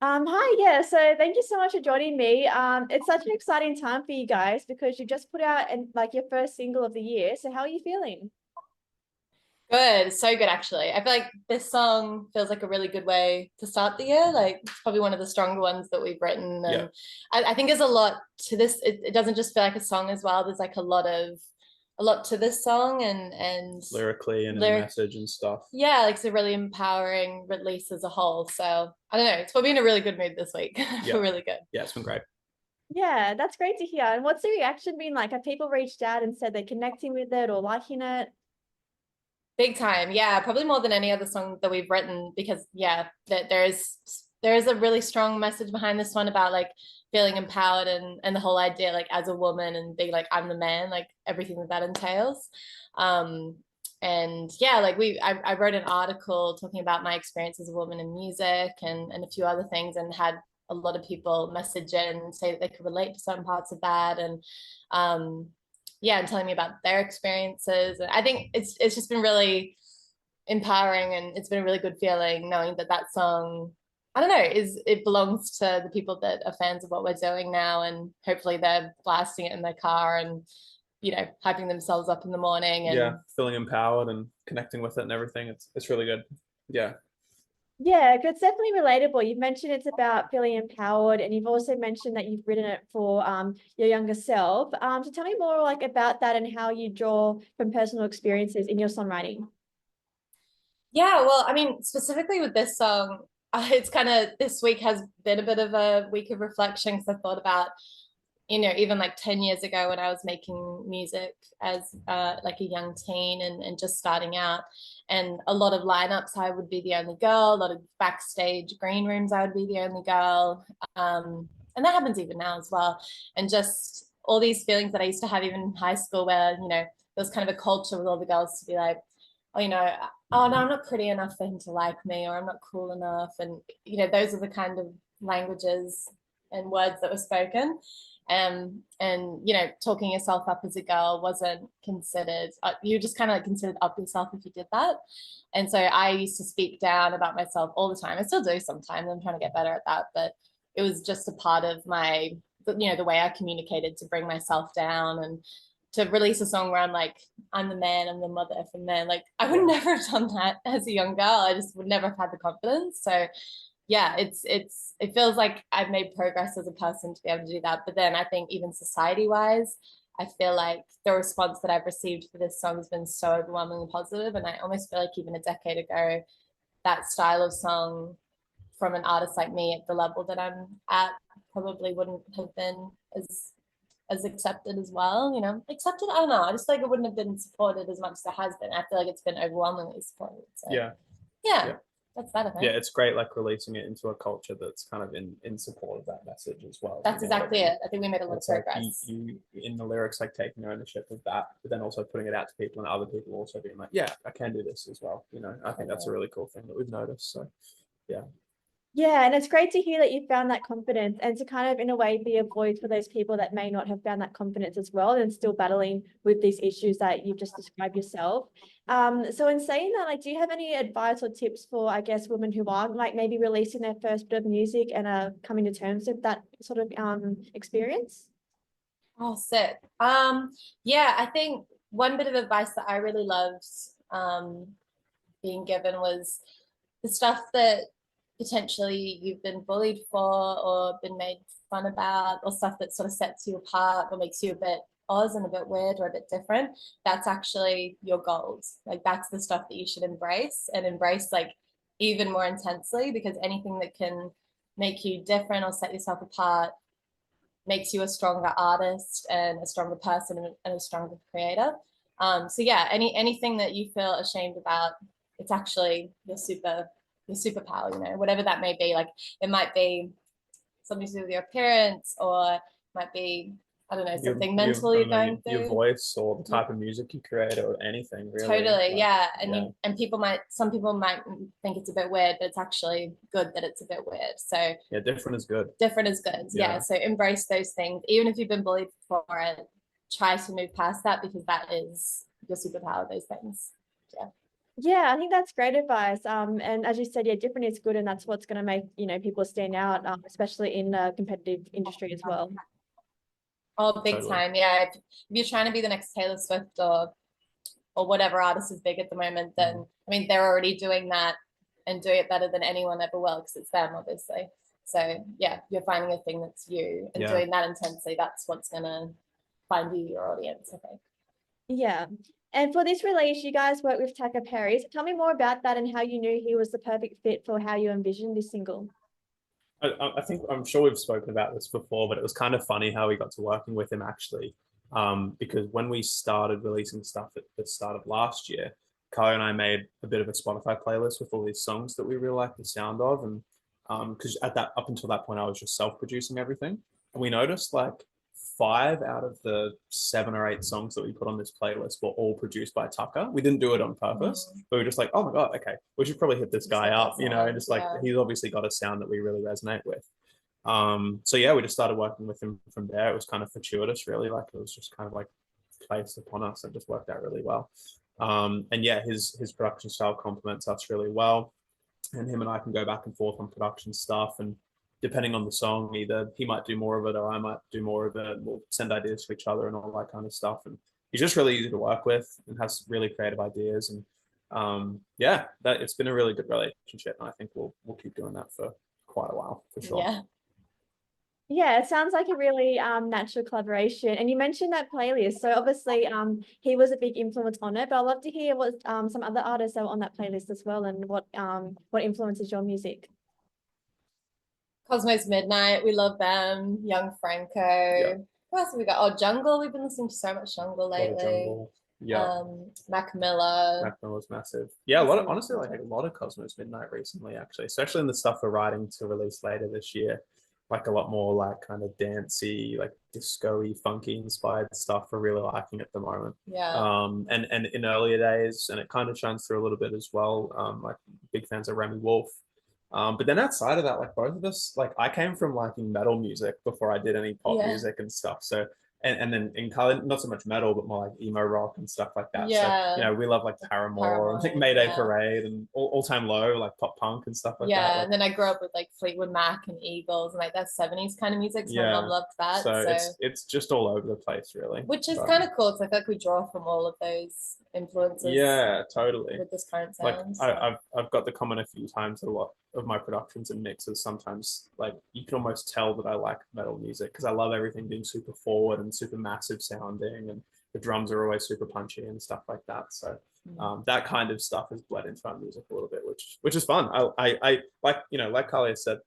Hi, yeah, so thank you so much for joining me. It's such an exciting time for you guys because you just put out like your first single of the year. So how are you feeling? Good, so good actually. I feel like this song feels like a really good way to start the year. Like it's probably one of the stronger ones that we've written, Yeah, and I think there's a lot to this. It doesn't just feel like a song as well. There's like a lot to this song, and lyrically and in the lyric. message and stuff. Yeah, like it's a really empowering release as a whole. So I don't know. It's probably in a really good mood this week. I Yeah, feel really good. yeah, it's been great. Yeah, that's great to hear. And what's the reaction been like? Have people reached out and said they're connecting with it or liking it? Big time. Yeah, probably more than any other song that we've written because yeah, that there is a really strong message behind this one about like feeling empowered and the whole idea like as a woman and being like I'm the man, like everything that entails. Um and yeah, like I wrote an article talking about my experience as a woman in music and a few other things and had a lot of people message in and say that they could relate to certain parts of that um yeah, and telling me about their experiences. And I think it's just been really empowering, and it's been a really good feeling knowing that that song, I don't know, is it belongs to the people that are fans of what we're doing now, and hopefully they're blasting it in their car and hyping themselves up in the morning. Yeah, And feeling empowered and connecting with it and everything. It's really good. Yeah, Yeah, 'cause it's definitely relatable. You've mentioned it's about feeling empowered, and you've also mentioned that you've written it for your younger self. So tell me more like about that and how you draw from personal experiences in your songwriting. yeah, well, I mean, specifically with this song, it's kind of this week has been a bit of a week of reflection because I thought about even like 10 years ago when I was making music as like a young teen and just starting out. And a lot of lineups, I would be the only girl. A lot of backstage green rooms, I would be the only girl. And that happens even now as well. And just all these feelings that I used to have even in high school where, there was kind of a culture with all the girls to be like, oh, oh no, I'm not pretty enough for him to like me, or I'm not cool enough. And, those are the kind of languages and words that were spoken. And talking yourself up as a girl wasn't considered, you just kind of like considered up yourself if you did that. And so I used to speak down about myself all the time. I still do sometimes. I'm trying to get better at that, but it was just a part of my, the way I communicated to bring myself down and to release a song where I'm like, I'm the man, I'm the mother for men. Like I would never have done that as a young girl. I just would never have had the confidence. So yeah, it feels like I've made progress as a person to be able to do that. But then I think even society wise, I feel like the response that I've received for this song has been so overwhelmingly positive. And I almost feel like even a decade ago, that style of song from an artist like me at the level that I'm at probably wouldn't have been as accepted as well. Accepted, I don't know, I just like it wouldn't have been supported as much as it has been. I feel like it's been overwhelmingly supported. So yeah, yeah, yeah, that's that, I yeah. think. It's great, like releasing it into a culture that's kind of in support of that message as well. That's You know what I exactly mean? it. I think we made a lot of It's like progress. you in the lyrics, like taking ownership of that, but then also putting it out to people and other people also being like, yeah, I can do this as well. I think that's a really cool thing that we've noticed. So yeah, Yeah, and it's great to hear that you found that confidence and to kind of, in a way, be a voice for those people that may not have found that confidence as well and still battling with these issues that you've just described yourself. So in saying that, like, do you have any advice or tips for, I guess, women who are like maybe releasing their first bit of music and are coming to terms with that sort of experience? Oh, sick. Yeah, I think one bit of advice that I really loved being given was the stuff that potentially you've been bullied for or been made fun about, or stuff that sort of sets you apart or makes you a bit odd and a bit weird or a bit different. That's actually your goals. Like that's the stuff that you should embrace, and embrace like even more intensely, because anything that can make you different or set yourself apart makes you a stronger artist and a stronger person and a stronger creator. So yeah, anything that you feel ashamed about, it's actually your superpower. Whatever that may be. Like it might be something to do with your appearance, or it might be, I don't know, something mental I you're don't know, going your through. voice or the type of music you create or anything really. Totally, Like, yeah. And yeah, some people might think it's a bit weird, but it's actually good that it's a bit weird. So yeah, different is good. different is good. Yeah. Yeah. So embrace those things. Even if you've been bullied for it, try to move past that, because that is your superpower, those things. Yeah. Yeah, I think that's great advice. And as you said, yeah, different is good, and that's what's going to make, you know, people stand out, especially in a competitive industry as well. Oh, big Totally. time. Yeah. If you're trying to be the next Taylor Swift or whatever artist is big at the moment, then I mean they're already doing that and doing it better than anyone ever will because it's them, obviously. So yeah, you're finding a thing that's you and doing that intensely. That's what's gonna find you your audience, I think. Yeah. And for this release, you guys worked with Taka Perry. So tell me more about that and how you knew he was the perfect fit for how you envisioned this single. I think I'm sure we've spoken about this before, but it was kind of funny how we got to working with him actually, because when we started releasing stuff at the start of last year, Kai and I made a bit of a Spotify playlist with all these songs that we really liked the sound of, and because at that up until that point I was just self-producing everything, and we noticed like 5 out of the 7 or 8 songs that we put on this playlist were all produced by Tucker. We didn't do it on purpose, but we were just like, oh my God, okay, we should probably hit this guy up, you know, and just like he's obviously got a sound that we really resonate with. So yeah, we just started working with him from there. It was kind of fortuitous, really, like it was just kind of like placed upon us and just worked out really well. And yeah, his production style complements us really well, and him and I can go back and forth on production stuff, and depending on the song, either he might do more of it or I might do more of it. We'll send ideas to each other and all that kind of stuff. And he's just really easy to work with and has really creative ideas. And yeah, that it's been a really good relationship. And I think we'll keep doing that for quite a while for sure. Yeah. Yeah, it sounds like a really natural collaboration. And you mentioned that playlist. So obviously he was a big influence on it, but I'd love to hear what some other artists that were on that playlist as well, and what influences your music. Cosmos Midnight, we love them. Young Franco. Yeah. Who else have we got? Oh, Jungle. We've been listening to so much Jungle lately. Jungle. Yeah. Mac Miller. Mac Miller's massive. Yeah, a lot of honestly, like a lot of Cosmos Midnight recently, actually, especially in the stuff we're writing to release later this year. Like a lot more like kind of dancey, like disco-y, funky inspired stuff we're really liking at the moment. Yeah. And in earlier days, and it kind of shines through a little bit as well. Like big fans of Remy Wolf. But then outside of that, like both of us, like I came from liking metal music before I did any pop music and stuff. So and then in color, not so much metal, but more like emo rock and stuff like that. Yeah. So, you know, we love like Paramore and like Mayday Parade and All Time Low, like pop punk and stuff like that. Yeah, like, and then I grew up with like Fleetwood Mac and Eagles and like that 70s kind of music. So my mom loved that. So it's just all over the place, really. Which is kind of cool because I feel like we draw from all of those influences. Yeah, totally. With this current sound. Like I've got the comment a few times. A lot of my productions and mixes sometimes like you can almost tell that I like metal music because I love everything being super forward and super massive sounding, and the drums are always super punchy and stuff like that. So that kind of stuff has bled into our music a little bit, which is fun. I like, you know, like Carly said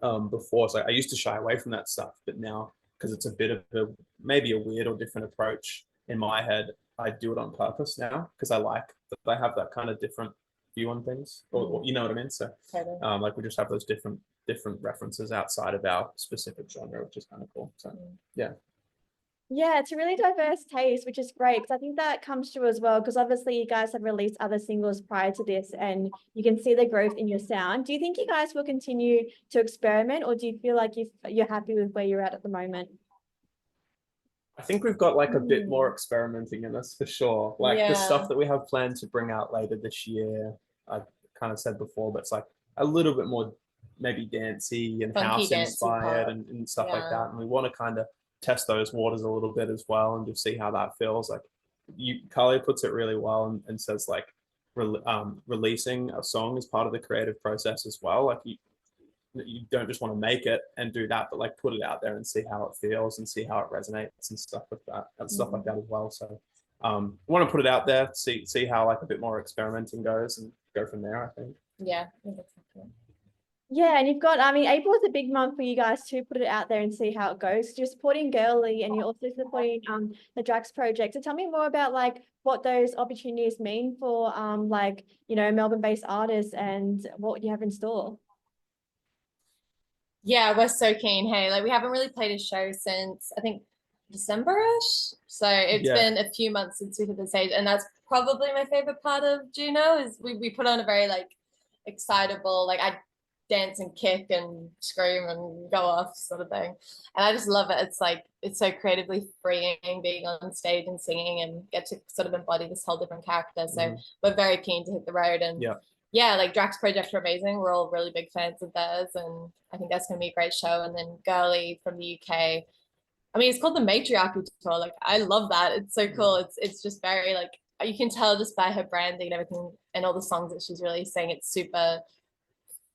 before, so I used to shy away from that stuff, but now because it's a bit of a maybe a weird or different approach in my head, I do it on purpose now because I like that I have that kind of different view on things, or you know what I mean. So like we just have those different references outside of our specific genre, which is kind of cool. So yeah. Yeah, it's a really diverse taste, which is great because I think that comes through as well, because obviously you guys have released other singles prior to this and you can see the growth in your sound. Do you think you guys will continue to experiment, or do you feel like you're happy with where you're at the moment? I think we've got like a bit more experimenting in us for sure. Like the stuff that we have planned to bring out later this year, I kind of said before, but it's like a little bit more maybe dancey and house inspired and stuff like that. And we want to kind of test those waters a little bit as well and just see how that feels. Like Carly puts it really well and says like releasing a song is part of the creative process as well. Like you don't just want to make it and do that, but like put it out there and see how it feels and see how it resonates and stuff like that as well. So want to put it out there, see how like a bit more experimenting goes and go from there, I think. Yeah. Yeah, and you've got, I mean, April is a big month for you guys to put it out there and see how it goes. You're supporting Girly and you're also supporting the Drax project. So tell me more about like what those opportunities mean for like, you know, Melbourne-based artists and what you have in store. Yeah, we're so keen. Hey, like we haven't really played a show since I think December-ish. So it's been a few months since we hit the stage, and that's probably my favorite part of Juno is we put on a very like excitable, like I dance and kick and scream and go off sort of thing. And I just love it. It's like, it's so creatively freeing being on stage and singing and get to sort of embody this whole different character. So we're very keen to hit the road. And yeah, like Drax Project are amazing. We're all really big fans of theirs, and I think that's gonna be a great show. And then Girly from the UK. I mean, it's called the Matriarchy Tour. Like, I love that. It's so cool. It's just very like, you can tell just by her branding and everything and all the songs that she's releasing. It's super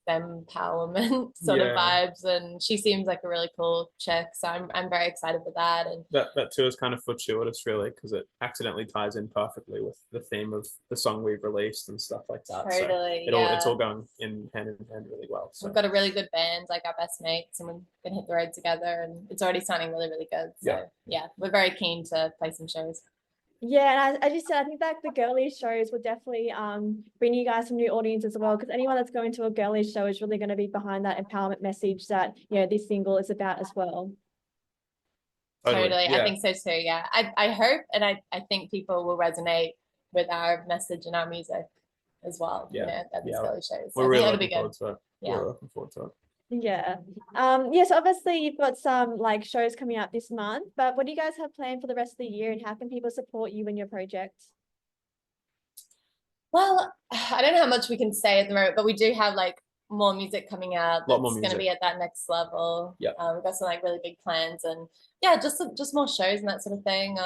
empowerment sort of vibes, and she seems like a really cool chick, so I'm very excited for that. And that tour is kind of fortuitous, really, because it accidentally ties in perfectly with the theme of the song we've released and stuff like that. Totally, so it's all going in hand really well. So we've got a really good band, like our best mates, and we're gonna hit the road together, and it's already sounding really, really good. So yeah, we're very keen to play some shows. Yeah, and as you said, I think that the girly shows will definitely bring you guys some new audience as well, because anyone that's going to a girly show is really going to be behind that empowerment message that, you know, this single is about as well. Totally. I think so too. Yeah, I hope, and I think people will resonate with our message and our music as well. You know, at these girly shows. We're really looking forward to it. Yeah, we're looking forward to it. Yeah. Yes, obviously you've got some like shows coming out this month, but what do you guys have planned for the rest of the year, and how can people support you and your projects? Well, I don't know how much we can say at the moment, but we do have like more music coming out that's going to be at that next level. We've got some like really big plans, and yeah, just more shows and that sort of thing.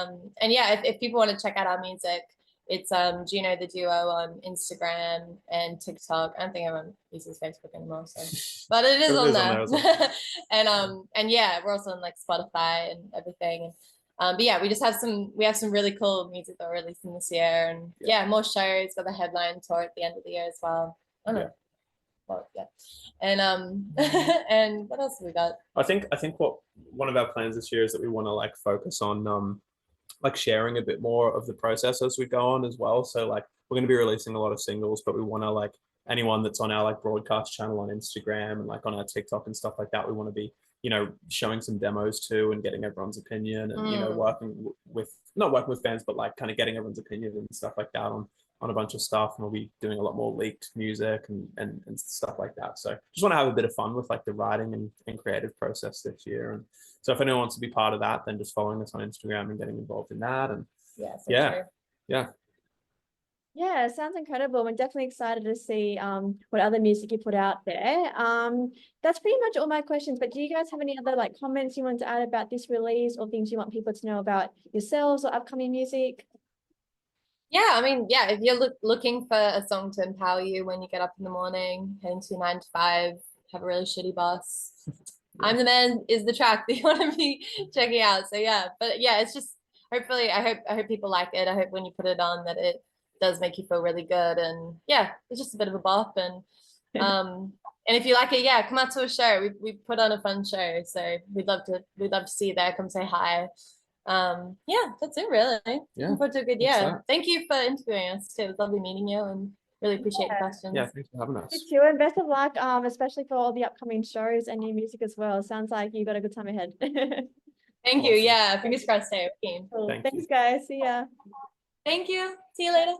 And yeah, if people want to check out our music, it's JUNO the Duo on Instagram and TikTok. I don't think everyone uses Facebook anymore, so but it is on there. And yeah, we're also on like Spotify and everything. But yeah, we have some really cool music that we're releasing this year, and yeah, more shows. Got the headline tour at the end of the year as well. I don't know. Well, yeah. And and what else have we got? I think what one of our plans this year is that we want to like focus on like sharing a bit more of the process as we go on as well. So like we're going to be releasing a lot of singles, but we want to like anyone that's on our like broadcast channel on Instagram and like on our TikTok and stuff like that, we want to be, you know, showing some demos too and getting everyone's opinion and, you know, not working with fans, but like kind of getting everyone's opinion and stuff like that on a bunch of stuff. And we'll be doing a lot more leaked music and stuff like that. So just want to have a bit of fun with like the writing and creative process this year. And so if anyone wants to be part of that, then just following us on Instagram and getting involved in that. And yeah, it sounds incredible. We're definitely excited to see what other music you put out there. That's pretty much all my questions, but do you guys have any other like comments you want to add about this release, or things you want people to know about yourselves or upcoming music? Yeah, I mean, yeah, if you're looking for a song to empower you when you get up in the morning, heading to 9 to 5, have a really shitty boss, I'm the Man is the track that you want to be checking out. So yeah, but yeah, it's just hopefully I hope people like it. I hope when you put it on that it does make you feel really good, and yeah, it's just a bit of a bop. And if you like it, yeah, come out to a show. We put on a fun show, so we'd love to see you there. Come say hi. Yeah, that's it really. Looking forward to a good year. Thank you for interviewing us too. It was lovely meeting you, and really appreciate the questions. Yeah, thanks for having us. You too, and best of luck, especially for all the upcoming shows and new music as well. Sounds like you got a good time ahead. Thank you. Yeah, fingers crossed. Cool. Thanks guys. See ya. Thank you. See you later.